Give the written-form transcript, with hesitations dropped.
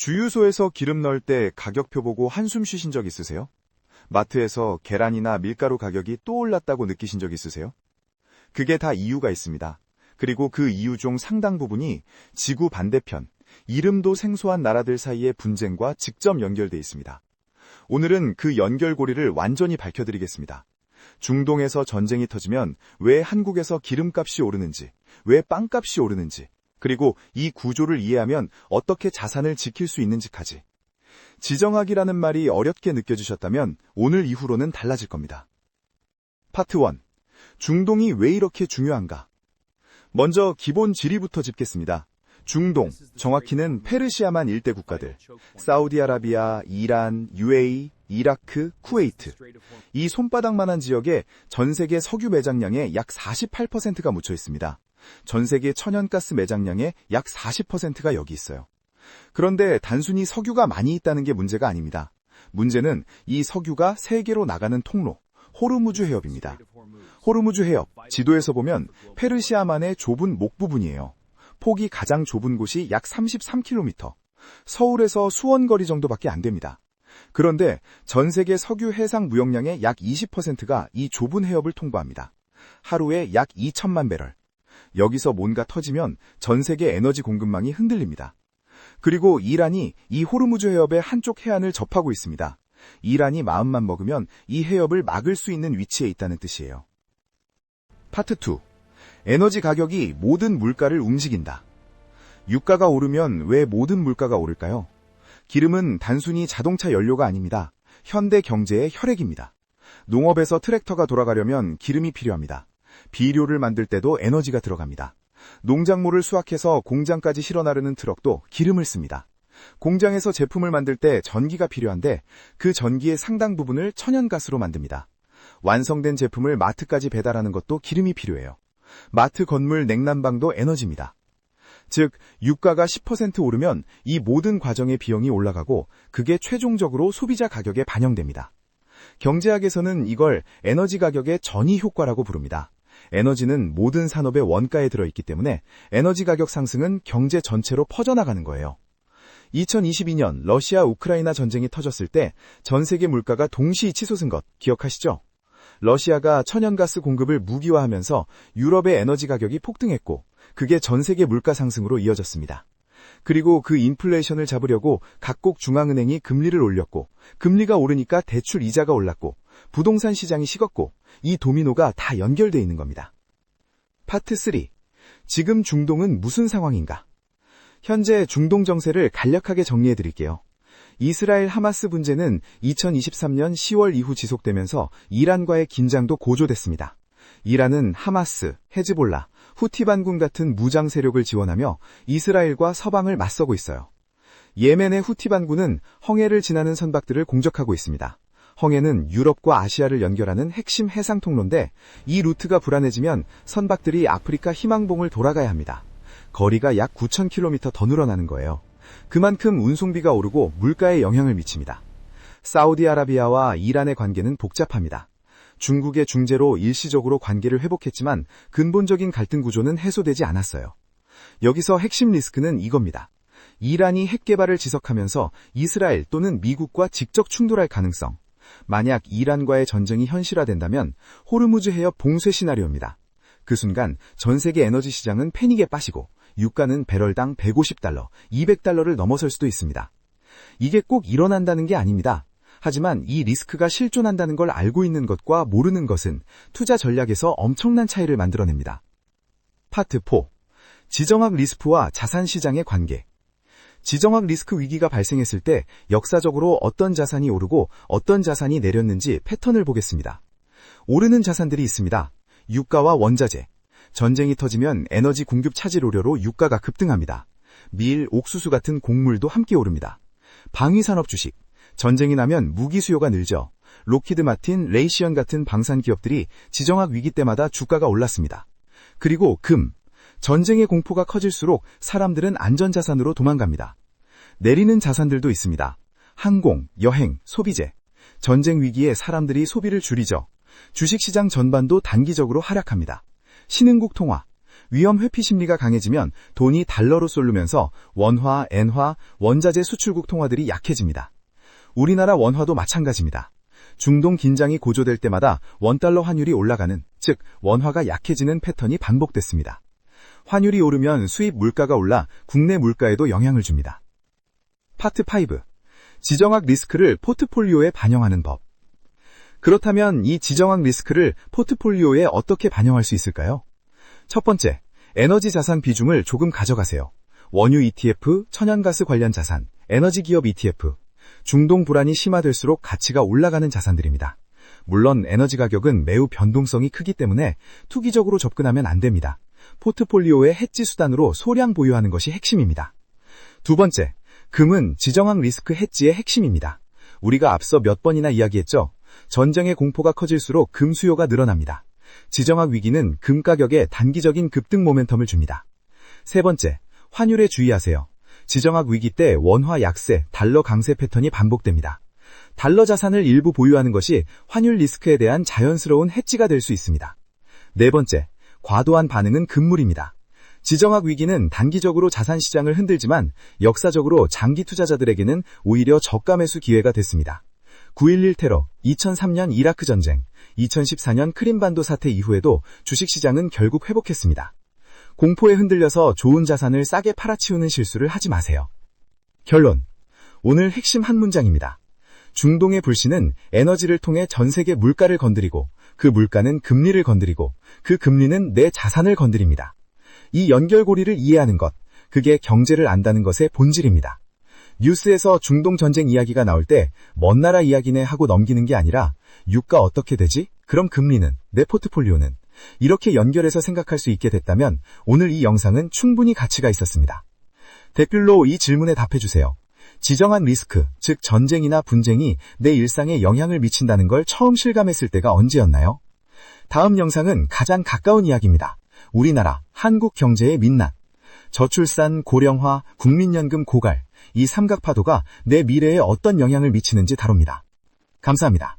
주유소에서 기름 넣을 때 가격표 보고 한숨 쉬신 적 있으세요? 마트에서 계란이나 밀가루 가격이 또 올랐다고 느끼신 적 있으세요? 그게 다 이유가 있습니다. 그리고 그 이유 중 상당 부분이 지구 반대편, 이름도 생소한 나라들 사이의 분쟁과 직접 연결돼 있습니다. 오늘은 그 연결고리를 완전히 밝혀드리겠습니다. 중동에서 전쟁이 터지면 왜 한국에서 기름값이 오르는지, 왜 빵값이 오르는지, 그리고 이 구조를 이해하면 어떻게 자산을 지킬 수 있는지까지. 지정학이라는 말이 어렵게 느껴지셨다면 오늘 이후로는 달라질 겁니다. 파트 1. 중동이 왜 이렇게 중요한가? 먼저 기본 지리부터 짚겠습니다. 중동, 정확히는 페르시아만 일대 국가들, 사우디아라비아, 이란, UAE, 이라크, 쿠웨이트. 이 손바닥만한 지역에 전 세계 석유 매장량의 약 48%가 묻혀 있습니다. 전 세계 천연가스 매장량의 약 40%가 여기 있어요. 그런데 단순히 석유가 많이 있다는 게 문제가 아닙니다. 문제는 이 석유가 세계로 나가는 통로, 호르무즈 해협입니다. 호르무즈 해협, 지도에서 보면 페르시아만의 좁은 목 부분이에요. 폭이 가장 좁은 곳이 약 33km, 서울에서 수원 거리 정도밖에 안 됩니다. 그런데 전 세계 석유 해상 무역량의 약 20%가 이 좁은 해협을 통과합니다. 하루에 약 2천만 배럴. 여기서 뭔가 터지면 전 세계 에너지 공급망이 흔들립니다. 그리고 이란이 이 호르무즈 해협의 한쪽 해안을 접하고 있습니다. 이란이 마음만 먹으면 이 해협을 막을 수 있는 위치에 있다는 뜻이에요. 파트 2. 에너지 가격이 모든 물가를 움직인다. 유가가 오르면 왜 모든 물가가 오를까요? 기름은 단순히 자동차 연료가 아닙니다. 현대 경제의 혈액입니다. 농업에서 트랙터가 돌아가려면 기름이 필요합니다. 비료를 만들 때도 에너지가 들어갑니다. 농작물을 수확해서 공장까지 실어 나르는 트럭도 기름을 씁니다. 공장에서 제품을 만들 때 전기가 필요한데 그 전기의 상당 부분을 천연가스로 만듭니다. 완성된 제품을 마트까지 배달하는 것도 기름이 필요해요. 마트 건물 냉난방도 에너지입니다. 즉, 유가가 10% 오르면 이 모든 과정의 비용이 올라가고 그게 최종적으로 소비자 가격에 반영됩니다. 경제학에서는 이걸 에너지 가격의 전이 효과라고 부릅니다. 에너지는 모든 산업의 원가에 들어있기 때문에 에너지 가격 상승은 경제 전체로 퍼져나가는 거예요. 2022년 러시아 우크라이나 전쟁이 터졌을 때 전 세계 물가가 동시 치솟은 것 기억하시죠? 러시아가 천연가스 공급을 무기화하면서 유럽의 에너지 가격이 폭등했고 그게 전 세계 물가 상승으로 이어졌습니다. 그리고 그 인플레이션을 잡으려고 각국 중앙은행이 금리를 올렸고 금리가 오르니까 대출 이자가 올랐고 부동산 시장이 식었고 이 도미노가 다 연결돼 있는 겁니다. 파트 3. 지금 중동은 무슨 상황인가? 현재 중동 정세를 간략하게 정리해 드릴게요. 이스라엘 하마스 분쟁은 2023년 10월 이후 지속되면서 이란과의 긴장도 고조됐습니다. 이란은 하마스, 헤즈볼라, 후티 반군 같은 무장 세력을 지원하며 이스라엘과 서방을 맞서고 있어요. 예멘의 후티 반군은 홍해를 지나는 선박들을 공격하고 있습니다. 홍해는 유럽과 아시아를 연결하는 핵심 해상 통로인데 이 루트가 불안해지면 선박들이 아프리카 희망봉을 돌아가야 합니다. 거리가 약 9,000km 더 늘어나는 거예요. 그만큼 운송비가 오르고 물가에 영향을 미칩니다. 사우디아라비아와 이란의 관계는 복잡합니다. 중국의 중재로 일시적으로 관계를 회복했지만 근본적인 갈등 구조는 해소되지 않았어요. 여기서 핵심 리스크는 이겁니다. 이란이 핵 개발을 지속하면서 이스라엘 또는 미국과 직접 충돌할 가능성. 만약 이란과의 전쟁이 현실화된다면 호르무즈 해협 봉쇄 시나리오입니다. 그 순간 전 세계 에너지 시장은 패닉에 빠지고 유가는 배럴당 150달러, 200달러를 넘어설 수도 있습니다. 이게 꼭 일어난다는 게 아닙니다. 하지만 이 리스크가 실존한다는 걸 알고 있는 것과 모르는 것은 투자 전략에서 엄청난 차이를 만들어냅니다. 파트 4. 지정학 리스크와 자산 시장의 관계. 지정학 리스크 위기가 발생했을 때 역사적으로 어떤 자산이 오르고 어떤 자산이 내렸는지 패턴을 보겠습니다. 오르는 자산들이 있습니다. 유가와 원자재. 전쟁이 터지면 에너지 공급 차질 우려로 유가가 급등합니다. 밀, 옥수수 같은 곡물도 함께 오릅니다. 방위산업 주식. 전쟁이 나면 무기 수요가 늘죠. 록히드 마틴, 레이시언 같은 방산 기업들이 지정학 위기 때마다 주가가 올랐습니다. 그리고 금. 전쟁의 공포가 커질수록 사람들은 안전자산으로 도망갑니다. 내리는 자산들도 있습니다. 항공, 여행, 소비재. 전쟁 위기에 사람들이 소비를 줄이죠. 주식시장 전반도 단기적으로 하락합니다. 신흥국 통화. 위험 회피 심리가 강해지면 돈이 달러로 쏠리면서 원화, 엔화, 원자재 수출국 통화들이 약해집니다. 우리나라 원화도 마찬가지입니다. 중동 긴장이 고조될 때마다 원달러 환율이 올라가는, 즉 원화가 약해지는 패턴이 반복됐습니다. 환율이 오르면 수입 물가가 올라 국내 물가에도 영향을 줍니다. 파트 5. 지정학 리스크를 포트폴리오에 반영하는 법. 그렇다면 이 지정학 리스크를 포트폴리오에 어떻게 반영할 수 있을까요? 첫 번째, 에너지 자산 비중을 조금 가져가세요. 원유 ETF, 천연가스 관련 자산, 에너지 기업 ETF, 중동 불안이 심화될수록 가치가 올라가는 자산들입니다. 물론 에너지 가격은 매우 변동성이 크기 때문에 투기적으로 접근하면 안 됩니다. 포트폴리오의 해지 수단으로 소량 보유하는 것이 핵심입니다. 두 번째, 금은 지정학 리스크 해지의 핵심입니다. 우리가 앞서 몇 번이나 이야기했죠. 전쟁의 공포가 커질수록 금 수요가 늘어납니다. 지정학 위기는 금 가격에 단기적인 급등 모멘텀을 줍니다. 세 번째, 환율에 주의하세요. 지정학 위기 때 원화 약세, 달러 강세 패턴이 반복됩니다. 달러 자산을 일부 보유하는 것이 환율 리스크에 대한 자연스러운 해지가 될 수 있습니다. 네 번째, 과도한 반응은 금물입니다. 지정학 위기는 단기적으로 자산 시장을 흔들지만 역사적으로 장기 투자자들에게는 오히려 저가 매수 기회가 됐습니다. 9.11 테러, 2003년 이라크 전쟁, 2014년 크림반도 사태 이후에도 주식시장은 결국 회복했습니다. 공포에 흔들려서 좋은 자산을 싸게 팔아치우는 실수를 하지 마세요. 결론. 오늘 핵심 한 문장입니다. 중동의 불씨는 에너지를 통해 전 세계 물가를 건드리고 그 물가는 금리를 건드리고 그 금리는 내 자산을 건드립니다. 이 연결고리를 이해하는 것, 그게 경제를 안다는 것의 본질입니다. 뉴스에서 중동 전쟁 이야기가 나올 때 먼 나라 이야기네 하고 넘기는 게 아니라 유가 어떻게 되지? 그럼 금리는? 내 포트폴리오는? 이렇게 연결해서 생각할 수 있게 됐다면 오늘 이 영상은 충분히 가치가 있었습니다. 댓글로 이 질문에 답해주세요. 지정한 리스크, 즉 전쟁이나 분쟁이 내 일상에 영향을 미친다는 걸 처음 실감했을 때가 언제였나요? 다음 영상은 가장 가까운 이야기입니다. 우리나라, 한국 경제의 민낯. 저출산, 고령화, 국민연금 고갈, 이 삼각파도가 내 미래에 어떤 영향을 미치는지 다룹니다. 감사합니다.